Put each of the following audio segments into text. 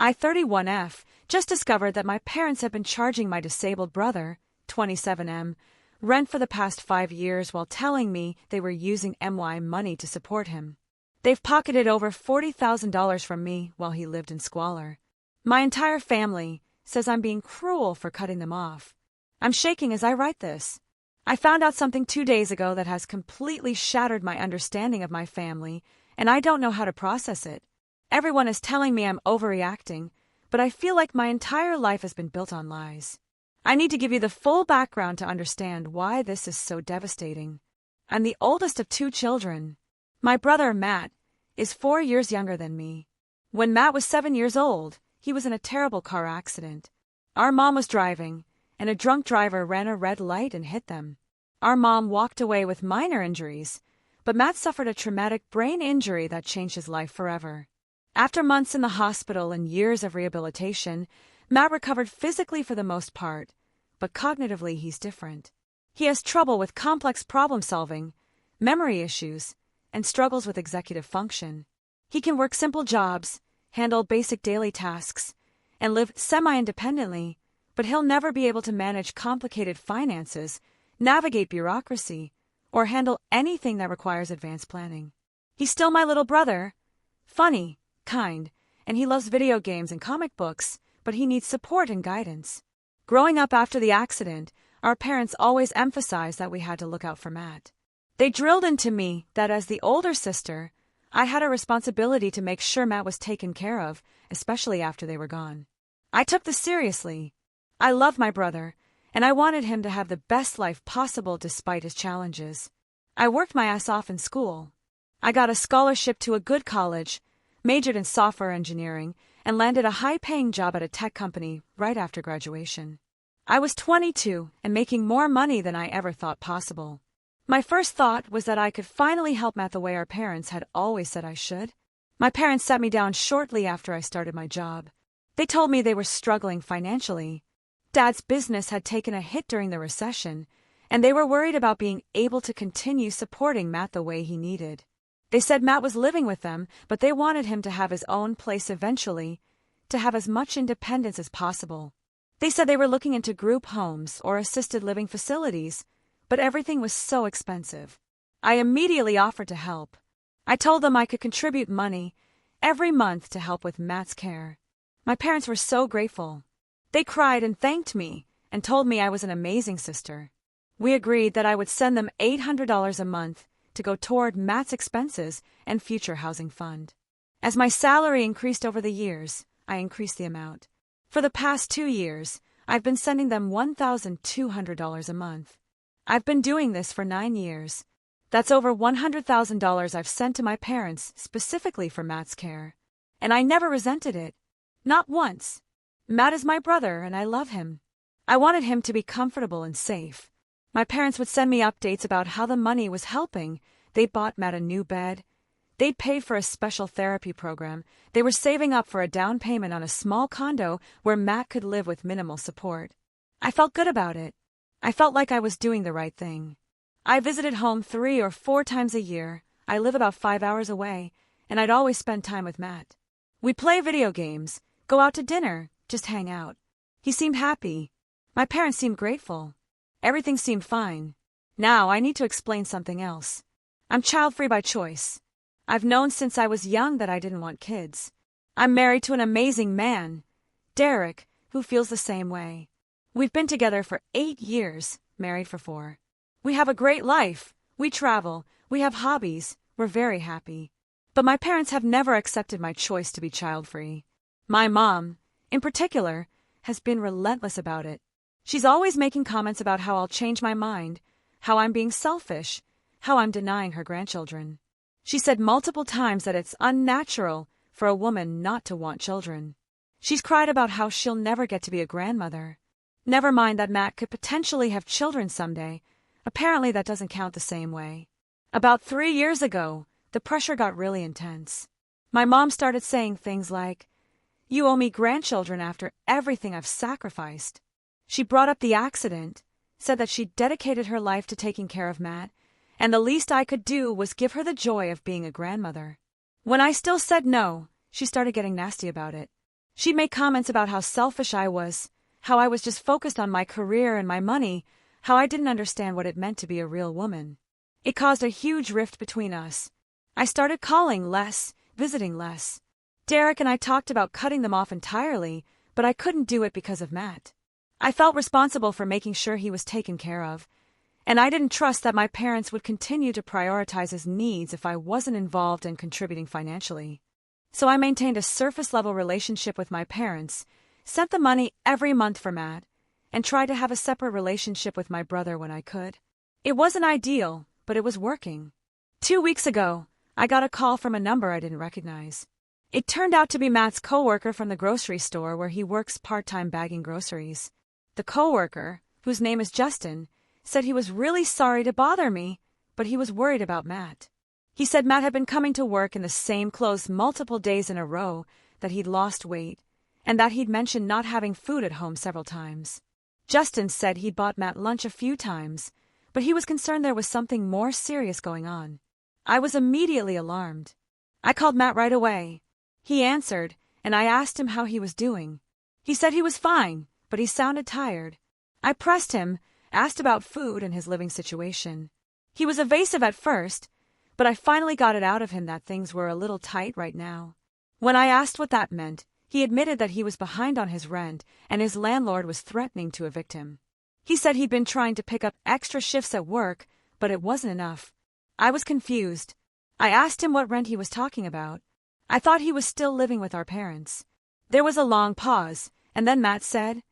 I-31F just discovered that my parents have been charging my disabled brother, 27M, rent for the past 5 years while telling me they were using MY money to support him. They've pocketed over $40,000 from me while he lived in squalor. My entire family says I'm being cruel for cutting them off. I'm shaking as I write this. I found out something 2 days ago that has completely shattered my understanding of my family, and I don't know how to process it. Everyone is telling me I'm overreacting, but I feel like my entire life has been built on lies. I need to give you the full background to understand why this is so devastating. I'm the oldest of 2 children. My brother, Matt, is 4 years younger than me. When Matt was 7 years old, he was in a terrible car accident. Our mom was driving, and a drunk driver ran a red light and hit them. Our mom walked away with minor injuries, but Matt suffered a traumatic brain injury that changed his life forever. After months in the hospital and years of rehabilitation, Matt recovered physically for the most part, but cognitively he's different. He has trouble with complex problem-solving, memory issues, and struggles with executive function. He can work simple jobs, handle basic daily tasks, and live semi-independently, but he'll never be able to manage complicated finances, navigate bureaucracy, or handle anything that requires advanced planning. He's still my little brother, funny, kind, and he loves video games and comic books, but he needs support and guidance. Growing up after the accident, our parents always emphasized that we had to look out for Matt. They drilled into me that as the older sister, I had a responsibility to make sure Matt was taken care of, especially after they were gone. I took this seriously. I love my brother, and I wanted him to have the best life possible despite his challenges. I worked my ass off in school. I got a scholarship to a good college, majored in software engineering, and landed a high-paying job at a tech company right after graduation. I was 22 and making more money than I ever thought possible. My first thought was that I could finally help Matt the way our parents had always said I should. My parents sat me down shortly after I started my job. They told me they were struggling financially. Dad's business had taken a hit during the recession, and they were worried about being able to continue supporting Matt the way he needed. They said Matt was living with them, but they wanted him to have his own place eventually, to have as much independence as possible. They said they were looking into group homes or assisted living facilities, but everything was so expensive. I immediately offered to help. I told them I could contribute money every month to help with Matt's care. My parents were so grateful. They cried and thanked me and told me I was an amazing sister. We agreed that I would send them $800 a month to go toward Matt's expenses and future housing fund. As my salary increased over the years, I increased the amount. For the past 2 years, I've been sending them $1,200 a month. I've been doing this for 9 years. That's over $100,000 I've sent to my parents specifically for Matt's care. And I never resented it. Not once. Matt is my brother and I love him. I wanted him to be comfortable and safe. My parents would send me updates about how the money was helping. They bought Matt a new bed. They'd paid for a special therapy program. They were saving up for a down payment on a small condo where Matt could live with minimal support. I felt good about it. I felt like I was doing the right thing. I visited home 3 or 4 times a year. I live about 5 hours away, and I'd always spend time with Matt. We'd play video games, go out to dinner, just hang out. He seemed happy. My parents seemed grateful. Everything seemed fine. Now I need to explain something else. I'm child-free by choice. I've known since I was young that I didn't want kids. I'm married to an amazing man, Derek, who feels the same way. We've been together for 8 years, married for 4. We have a great life. We travel. We have hobbies. We're very happy. But my parents have never accepted my choice to be child-free. My mom, in particular, has been relentless about it. She's always making comments about how I'll change my mind, how I'm being selfish, how I'm denying her grandchildren. She said multiple times that it's unnatural for a woman not to want children. She's cried about how she'll never get to be a grandmother. Never mind that Matt could potentially have children someday. Apparently that doesn't count the same way. About 3 years ago, the pressure got really intense. My mom started saying things like, "You owe me grandchildren after everything I've sacrificed." She brought up the accident, said that she dedicated her life to taking care of Matt, and the least I could do was give her the joy of being a grandmother. When I still said no, she started getting nasty about it. She'd make comments about how selfish I was, how I was just focused on my career and my money, how I didn't understand what it meant to be a real woman. It caused a huge rift between us. I started calling less, visiting less. Derek and I talked about cutting them off entirely, but I couldn't do it because of Matt. I felt responsible for making sure he was taken care of, and I didn't trust that my parents would continue to prioritize his needs if I wasn't involved and contributing financially. So I maintained a surface-level relationship with my parents, sent the money every month for Matt, and tried to have a separate relationship with my brother when I could. It wasn't ideal, but it was working. 2 weeks ago, I got a call from a number I didn't recognize. It turned out to be Matt's coworker from the grocery store where he works part-time bagging groceries. The coworker, whose name is Justin, said he was really sorry to bother me, but he was worried about Matt. He said Matt had been coming to work in the same clothes multiple days in a row, that he'd lost weight, and that he'd mentioned not having food at home several times. Justin said he'd bought Matt lunch a few times, but he was concerned there was something more serious going on. I was immediately alarmed. I called Matt right away. He answered, and I asked him how he was doing. He said he was fine, but he sounded tired. I pressed him, asked about food and his living situation. He was evasive at first, but I finally got it out of him that things were a little tight right now. When I asked what that meant, he admitted that he was behind on his rent and his landlord was threatening to evict him. He said he'd been trying to pick up extra shifts at work, but it wasn't enough. I was confused. I asked him what rent he was talking about. I thought he was still living with our parents. There was a long pause, and then Matt said,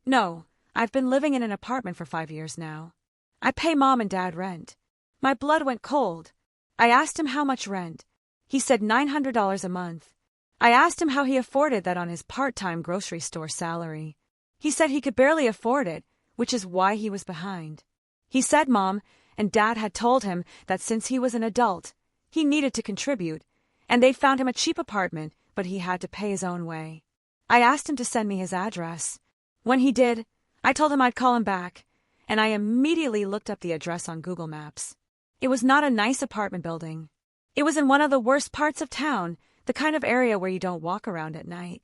"No, I've been living in an apartment for 5 years now. I pay Mom and Dad rent." My blood went cold. I asked him how much rent. He said $900 a month. I asked him how he afforded that on his part-time grocery store salary. He said he could barely afford it, which is why he was behind. He said Mom and Dad had told him that since he was an adult, he needed to contribute, and they found him a cheap apartment, but he had to pay his own way. I asked him to send me his address. When he did, I told him I'd call him back, and I immediately looked up the address on Google Maps. It was not a nice apartment building. It was in one of the worst parts of town, the kind of area where you don't walk around at night.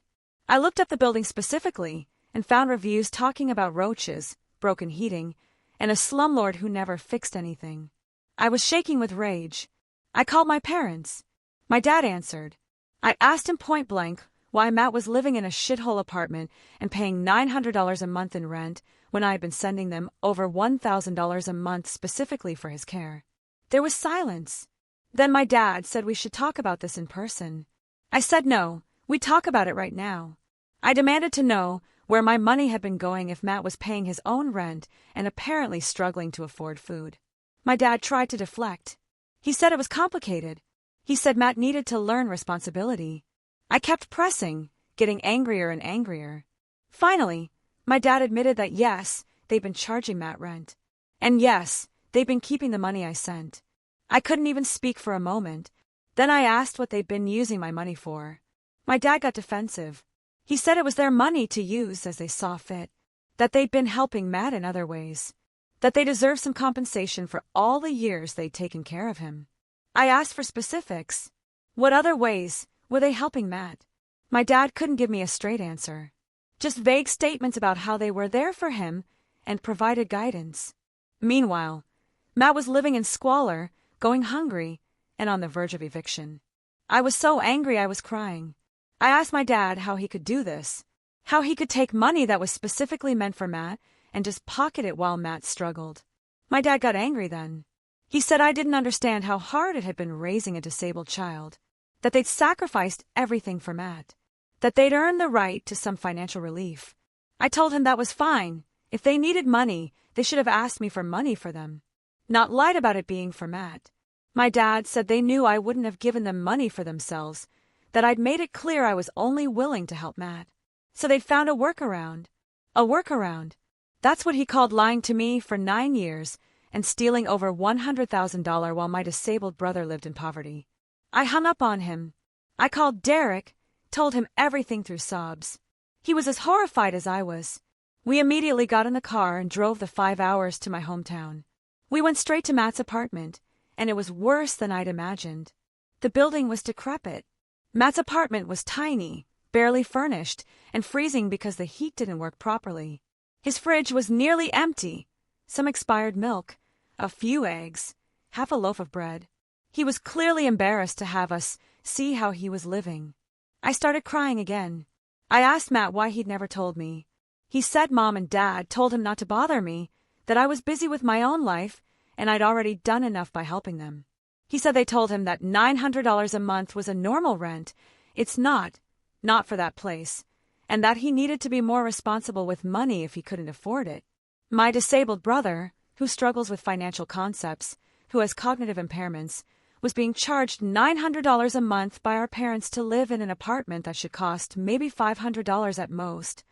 I looked up the building specifically and found reviews talking about roaches, broken heating, and a slumlord who never fixed anything. I was shaking with rage. I called my parents. My dad answered. I asked him point blank why Matt was living in a shithole apartment and paying $900 a month in rent when I had been sending them over $1,000 a month specifically for his care. There was silence. Then my dad said we should talk about this in person. I said no, we'd talk about it right now. I demanded to know where my money had been going if Matt was paying his own rent and apparently struggling to afford food. My dad tried to deflect. He said it was complicated. He said Matt needed to learn responsibility. I kept pressing, getting angrier and angrier. Finally, my dad admitted that yes, they'd been charging Matt rent. And yes, they'd been keeping the money I sent. I couldn't even speak for a moment. Then I asked what they'd been using my money for. My dad got defensive. He said it was their money to use as they saw fit, that they'd been helping Matt in other ways, that they deserved some compensation for all the years they'd taken care of him. I asked for specifics. What other ways were they helping Matt? My dad couldn't give me a straight answer. Just vague statements about how they were there for him and provided guidance. Meanwhile, Matt was living in squalor, going hungry, and on the verge of eviction. I was so angry I was crying. I asked my dad how he could do this, how he could take money that was specifically meant for Matt and just pocket it while Matt struggled. My dad got angry then. He said I didn't understand how hard it had been raising a disabled child, that they'd sacrificed everything for Matt, that they'd earned the right to some financial relief. I told him that was fine. If they needed money, they should have asked me for money for them, not lied about it being for Matt. My dad said they knew I wouldn't have given them money for themselves, that I'd made it clear I was only willing to help Matt. So they'd found a workaround. A workaround. That's what he called lying to me for 9 years and stealing over $100,000 while my disabled brother lived in poverty. I hung up on him. I called Derek, told him everything through sobs. He was as horrified as I was. We immediately got in the car and drove the 5 hours to my hometown. We went straight to Matt's apartment, and it was worse than I'd imagined. The building was decrepit. Matt's apartment was tiny, barely furnished, and freezing because the heat didn't work properly. His fridge was nearly empty. Some expired milk, a few eggs, half a loaf of bread. He was clearly embarrassed to have us see how he was living. I started crying again. I asked Matt why he'd never told me. He said Mom and Dad told him not to bother me, that I was busy with my own life, and I'd already done enough by helping them. He said they told him that $900 a month was a normal rent. It's not for that place, and that he needed to be more responsible with money if he couldn't afford it. My disabled brother, who struggles with financial concepts, who has cognitive impairments, was being charged $900 a month by our parents to live in an apartment that should cost maybe $500 at most,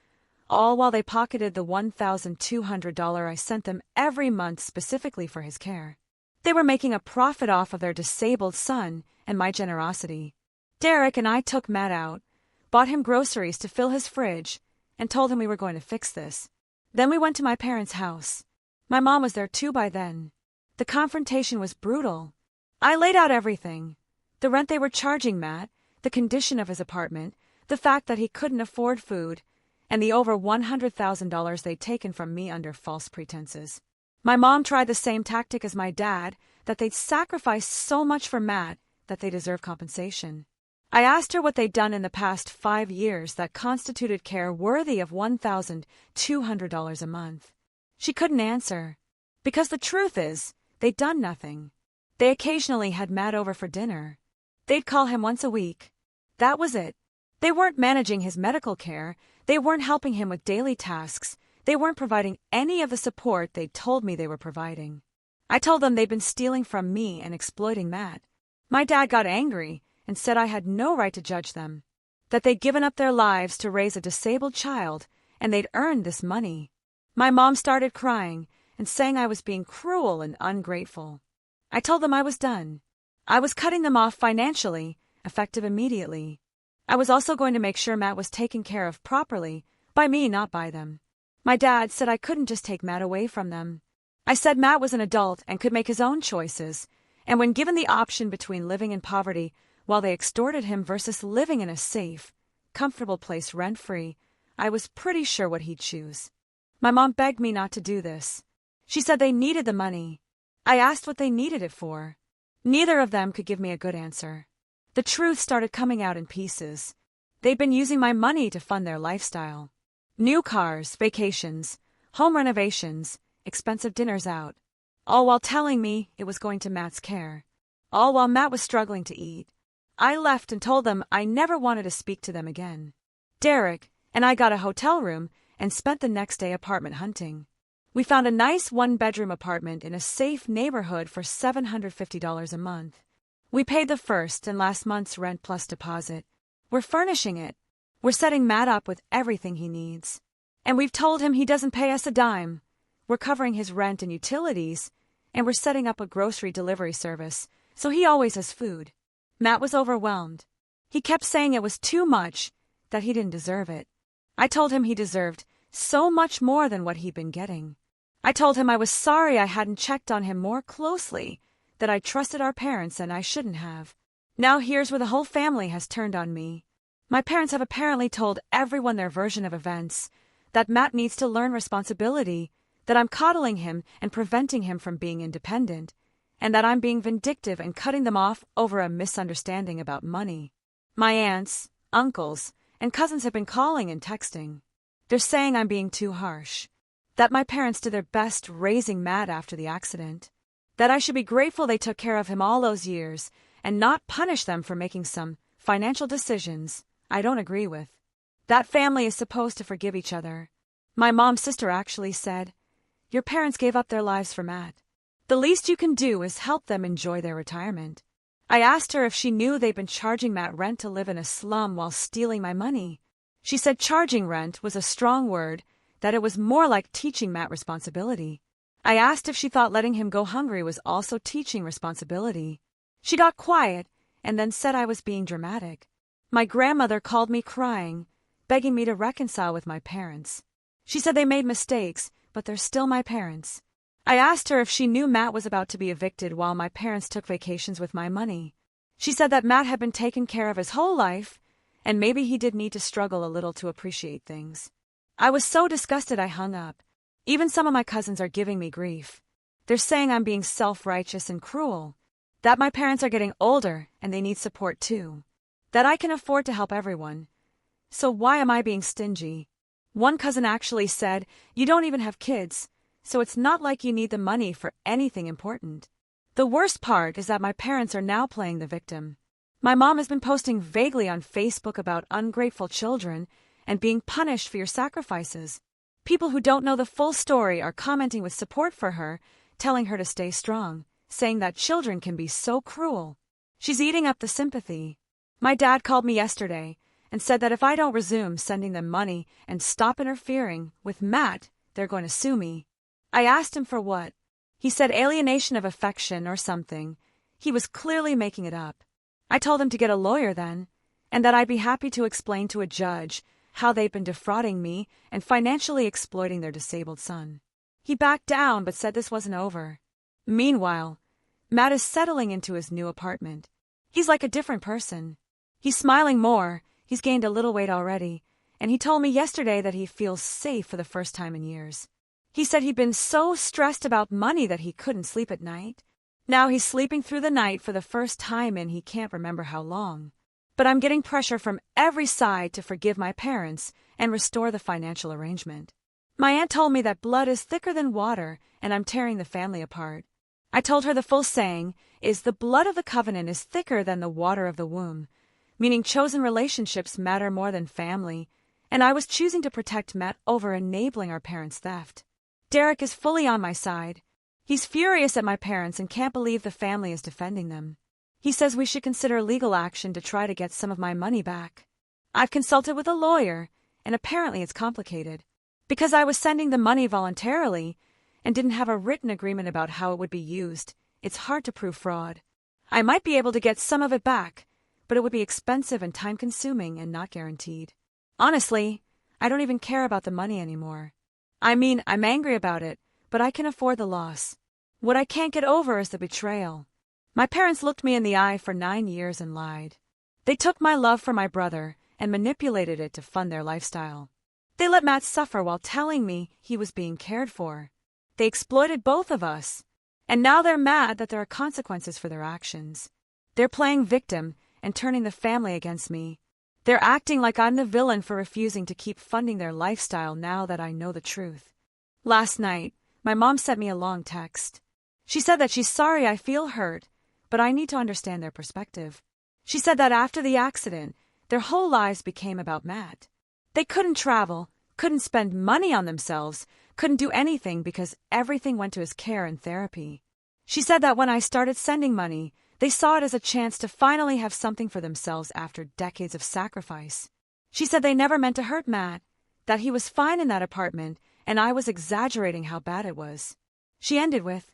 all while they pocketed the $1,200 I sent them every month specifically for his care. They were making a profit off of their disabled son and my generosity. Derek and I took Matt out, bought him groceries to fill his fridge, and told him we were going to fix this. Then we went to my parents' house. My mom was there too by then. The confrontation was brutal. I laid out everything. The rent they were charging Matt, the condition of his apartment, the fact that he couldn't afford food, and the over $100,000 they'd taken from me under false pretenses. My mom tried the same tactic as my dad, that they'd sacrificed so much for Matt that they deserve compensation. I asked her what they'd done in the past 5 years that constituted care worthy of $1,200 a month. She couldn't answer, because the truth is, they'd done nothing. They occasionally had Matt over for dinner. They'd call him once a week. That was it. They weren't managing his medical care. They weren't helping him with daily tasks. They weren't providing any of the support they'd told me they were providing. I told them they'd been stealing from me and exploiting Matt. My dad got angry and said I had no right to judge them, that they'd given up their lives to raise a disabled child and they'd earned this money. My mom started crying and saying I was being cruel and ungrateful. I told them I was done. I was cutting them off financially, effective immediately. I was also going to make sure Matt was taken care of properly, by me, not by them. My dad said I couldn't just take Matt away from them. I said Matt was an adult and could make his own choices, and when given the option between living in poverty while they extorted him versus living in a safe, comfortable place rent-free, I was pretty sure what he'd choose. My mom begged me not to do this. She said they needed the money. I asked what they needed it for. Neither of them could give me a good answer. The truth started coming out in pieces. They'd been using my money to fund their lifestyle. New cars, vacations, home renovations, expensive dinners out. All while telling me it was going to Matt's care. All while Matt was struggling to eat. I left and told them I never wanted to speak to them again. Derek and I got a hotel room and spent the next day apartment hunting. We found a nice one-bedroom apartment in a safe neighborhood for $750 a month. We paid the first and last month's rent plus deposit. We're furnishing it. We're setting Matt up with everything he needs. And we've told him he doesn't pay us a dime. We're covering his rent and utilities, and we're setting up a grocery delivery service, so he always has food. Matt was overwhelmed. He kept saying it was too much, that he didn't deserve it. I told him he deserved so much more than what he'd been getting. I told him I was sorry I hadn't checked on him more closely, that I trusted our parents and I shouldn't have. Now here's where the whole family has turned on me. My parents have apparently told everyone their version of events, that Matt needs to learn responsibility, that I'm coddling him and preventing him from being independent, and that I'm being vindictive and cutting them off over a misunderstanding about money. My aunts, uncles, and cousins have been calling and texting. They're saying I'm being too harsh, that my parents did their best raising Matt after the accident, that I should be grateful they took care of him all those years and not punish them for making some financial decisions I don't agree with. That family is supposed to forgive each other. My mom's sister actually said, "Your parents gave up their lives for Matt. The least you can do is help them enjoy their retirement." I asked her if she knew they'd been charging Matt rent to live in a slum while stealing my money. She said charging rent was a strong word, that it was more like teaching Matt responsibility. I asked if she thought letting him go hungry was also teaching responsibility. She got quiet and then said I was being dramatic. My grandmother called me crying, begging me to reconcile with my parents. She said they made mistakes, but they're still my parents. I asked her if she knew Matt was about to be evicted while my parents took vacations with my money. She said that Matt had been taken care of his whole life, and maybe he did need to struggle a little to appreciate things. I was so disgusted I hung up. Even some of my cousins are giving me grief. They're saying I'm being self-righteous and cruel, that my parents are getting older and they need support too, that I can afford to help everyone. So why am I being stingy? One cousin actually said, "You don't even have kids, so it's not like you need the money for anything important." The worst part is that my parents are now playing the victim. My mom has been posting vaguely on Facebook about ungrateful children and being punished for your sacrifices. People who don't know the full story are commenting with support for her, telling her to stay strong, saying that children can be so cruel. She's eating up the sympathy. My dad called me yesterday and said that if I don't resume sending them money and stop interfering with Matt, they're going to sue me. I asked him for what. He said alienation of affection or something. He was clearly making it up. I told him to get a lawyer then, and that I'd be happy to explain to a judge how they've been defrauding me and financially exploiting their disabled son. He backed down but said this wasn't over. Meanwhile, Matt is settling into his new apartment. He's like a different person. He's smiling more, he's gained a little weight already, and he told me yesterday that he feels safe for the first time in years. He said he'd been so stressed about money that he couldn't sleep at night. Now he's sleeping through the night for the first time in he can't remember how long. But I'm getting pressure from every side to forgive my parents and restore the financial arrangement. My aunt told me that blood is thicker than water and I'm tearing the family apart. I told her the full saying is the blood of the covenant is thicker than the water of the womb, meaning chosen relationships matter more than family, and I was choosing to protect Matt over enabling our parents' theft. Derek is fully on my side. He's furious at my parents and can't believe the family is defending them. He says we should consider legal action to try to get some of my money back. I've consulted with a lawyer, and apparently it's complicated. Because I was sending the money voluntarily and didn't have a written agreement about how it would be used, it's hard to prove fraud. I might be able to get some of it back, but it would be expensive and time-consuming and not guaranteed. Honestly, I don't even care about the money anymore. I mean, I'm angry about it, but I can afford the loss. What I can't get over is the betrayal. My parents looked me in the eye for 9 years and lied. They took my love for my brother and manipulated it to fund their lifestyle. They let Matt suffer while telling me he was being cared for. They exploited both of us. And now they're mad that there are consequences for their actions. They're playing victim and turning the family against me. They're acting like I'm the villain for refusing to keep funding their lifestyle now that I know the truth. Last night, my mom sent me a long text. She said that she's sorry I feel hurt, but I need to understand their perspective. She said that after the accident, their whole lives became about Matt. They couldn't travel, couldn't spend money on themselves, couldn't do anything because everything went to his care and therapy. She said that when I started sending money, they saw it as a chance to finally have something for themselves after decades of sacrifice. She said they never meant to hurt Matt, that he was fine in that apartment, and I was exaggerating how bad it was. She ended with,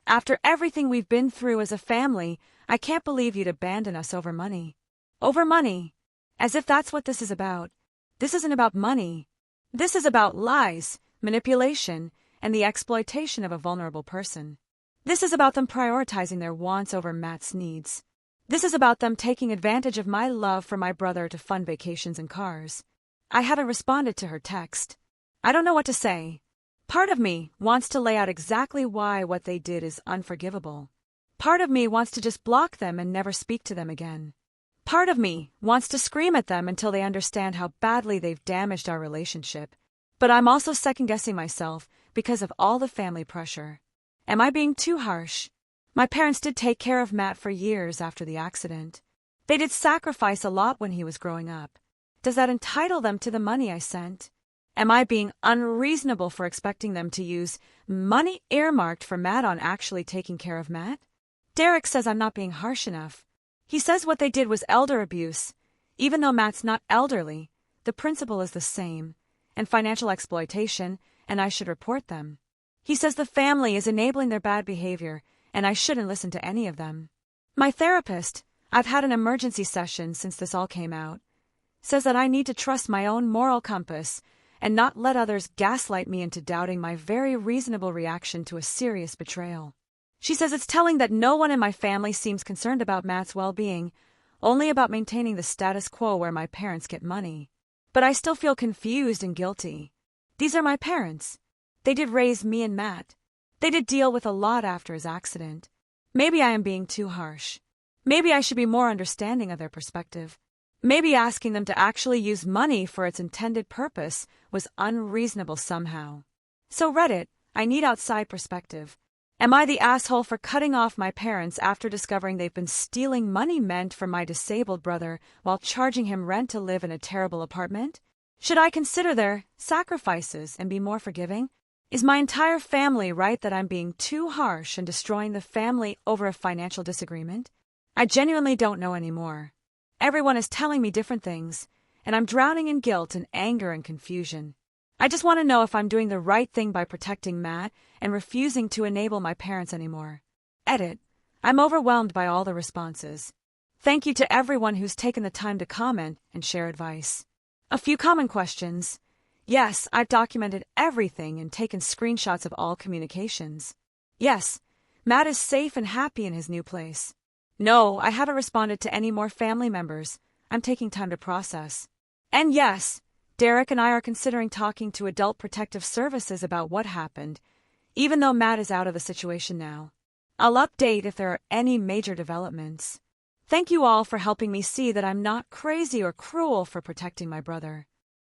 "After everything we've been through as a family, I can't believe you'd abandon us over money." Over money. As if that's what this is about. This isn't about money. This is about lies, manipulation, and the exploitation of a vulnerable person. This is about them prioritizing their wants over Matt's needs. This is about them taking advantage of my love for my brother to fund vacations and cars. I haven't responded to her text. I don't know what to say. Part of me wants to lay out exactly why what they did is unforgivable. Part of me wants to just block them and never speak to them again. Part of me wants to scream at them until they understand how badly they've damaged our relationship. But I'm also second-guessing myself because of all the family pressure. Am I being too harsh? My parents did take care of Matt for years after the accident. They did sacrifice a lot when he was growing up. Does that entitle them to the money I sent? Am I being unreasonable for expecting them to use money earmarked for Matt on actually taking care of Matt? Derek says I'm not being harsh enough. He says what they did was elder abuse. Even though Matt's not elderly, the principle is the same, and financial exploitation, and I should report them. He says the family is enabling their bad behavior, and I shouldn't listen to any of them. My therapist, I've had an emergency session since this all came out, says that I need to trust my own moral compass and not let others gaslight me into doubting my very reasonable reaction to a serious betrayal. She says it's telling that no one in my family seems concerned about Matt's well-being, only about maintaining the status quo where my parents get money. But I still feel confused and guilty. These are my parents. They did raise me and Matt. They did deal with a lot after his accident. Maybe I am being too harsh. Maybe I should be more understanding of their perspective. Maybe asking them to actually use money for its intended purpose was unreasonable somehow. So Reddit, I need outside perspective. Am I the asshole for cutting off my parents after discovering they've been stealing money meant for my disabled brother while charging him rent to live in a terrible apartment? Should I consider their sacrifices and be more forgiving? Is my entire family right that I'm being too harsh and destroying the family over a financial disagreement? I genuinely don't know anymore. Everyone is telling me different things, and I'm drowning in guilt and anger and confusion. I just want to know if I'm doing the right thing by protecting Matt and refusing to enable my parents anymore. Edit. I'm overwhelmed by all the responses. Thank you to everyone who's taken the time to comment and share advice. A few common questions. Yes, I've documented everything and taken screenshots of all communications. Yes, Matt is safe and happy in his new place. No, I haven't responded to any more family members. I'm taking time to process. And yes, Derek and I are considering talking to Adult Protective Services about what happened, even though Matt is out of the situation now. I'll update if there are any major developments. Thank you all for helping me see that I'm not crazy or cruel for protecting my brother.